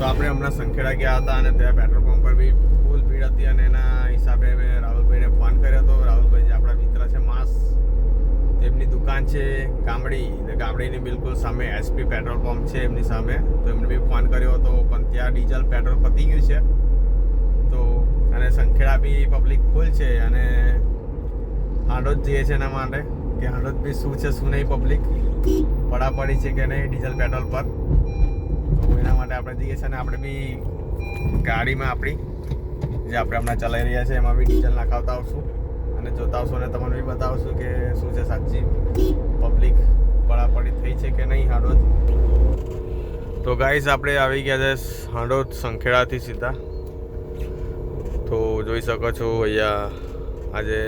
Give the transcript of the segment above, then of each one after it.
તો આપણે હમણાં સંખેડા ગયા હતા અને ત્યાં પેટ્રોલ પંપ પર બી ફૂલ ભીડ હતી અને એના હિસાબે મેં રાહુલભાઈને ફોન કર્યો હતો. રાહુલભાઈ જે આપણા મિત્ર છે માસ, તેમની દુકાન છે ગામડી, ગામડીની બિલકુલ સામે એસપી પેટ્રોલ પંપ છે એમની સામે. તો એમને બી ફોન કર્યો હતો, પણ ત્યાં ડીઝલ પેટ્રોલ પતી ગયું છે. તો અને સંખેડા બી પબ્લિક ફૂલ છે અને હાંડોદ જઈએ છે એના માટે કે હાંડોદ બી શું છે શું નહીં, પબ્લિક પડાપડી છે કે નહીં ડીઝલ પેટ્રોલ પર. તો એના માટે આપણે જઈએ છીએ અને આપણે બી ગાડીમાં આપણી જે આપણે હમણાં ચલાવી રહ્યા છે એમાં બી ડીઝલ નાખાવતા આવશું અને જોતા આવશું અને તમને બી બતાવશું કે શું છે સાચી પબ્લિક પડાપડી થઈ છે કે નહીં હાંડોદ. તો ગાઈસ આપણે આવી ગયા છે હાંડોદ સંખેડાથી સીધા. તો જોઈ શકો છો અહીંયા આજે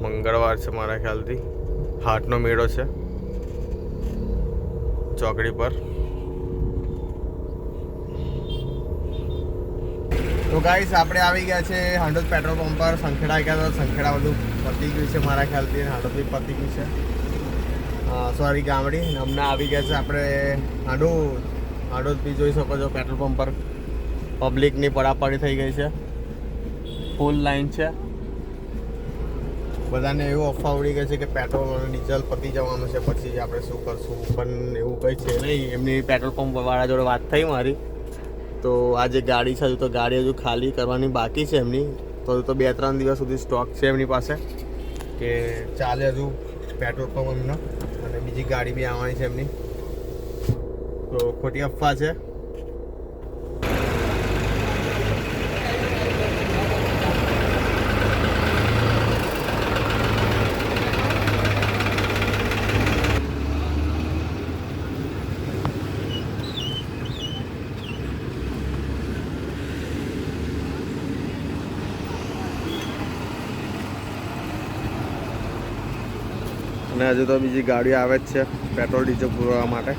મંગળવાર છે મારા ખ્યાલથી, હાટનો મેળો છે ચોકડી પર. તો ગાઈસ આપણે આવી ગયા છે હાંડોદ પેટ્રોલ પંપ પર. સંખેડા ગયા તો સંખેડા બધું પતી ગયું છે મારા ખ્યાલથી, હાંડોદ બી પતી ગયું છે, સોરી ગામડી. હમણાં આવી ગયા છે આપણે હાંડોદ. હાંડોદ બી જોઈ શકો છો પેટ્રોલ પંપ પર પબ્લિકની પડાપડી થઈ ગઈ છે, ફૂલ લાઈન છે. બધાને એવું અફવા ઉડી ગઈ છે કે પેટ્રોલ અને ડીઝલ પતી જવાનું છે, પછી આપણે શું કરશું, પણ એવું કંઈ છે નહીં. એમની પેટ્રોલ પંપ વાળા જોડે વાત થઈ મારી, તો આ જે ગાડી છે હજુ તો ગાડી હજુ ખાલી કરવાની બાકી છે એમની. તો હજુ તો 2-3 દિવસ સુધી સ્ટોક છે એમની પાસે કે ચાલે હજુ પેટ્રોલ પંપ એમનો, અને બીજી ગાડી બી આવવાની છે એમની. તો ખોટી અફવા છે. અને હજુ તો બીજી ગાડીઓ આવે જ છે પેટ્રોલ ડીઝલ પૂરવા માટે.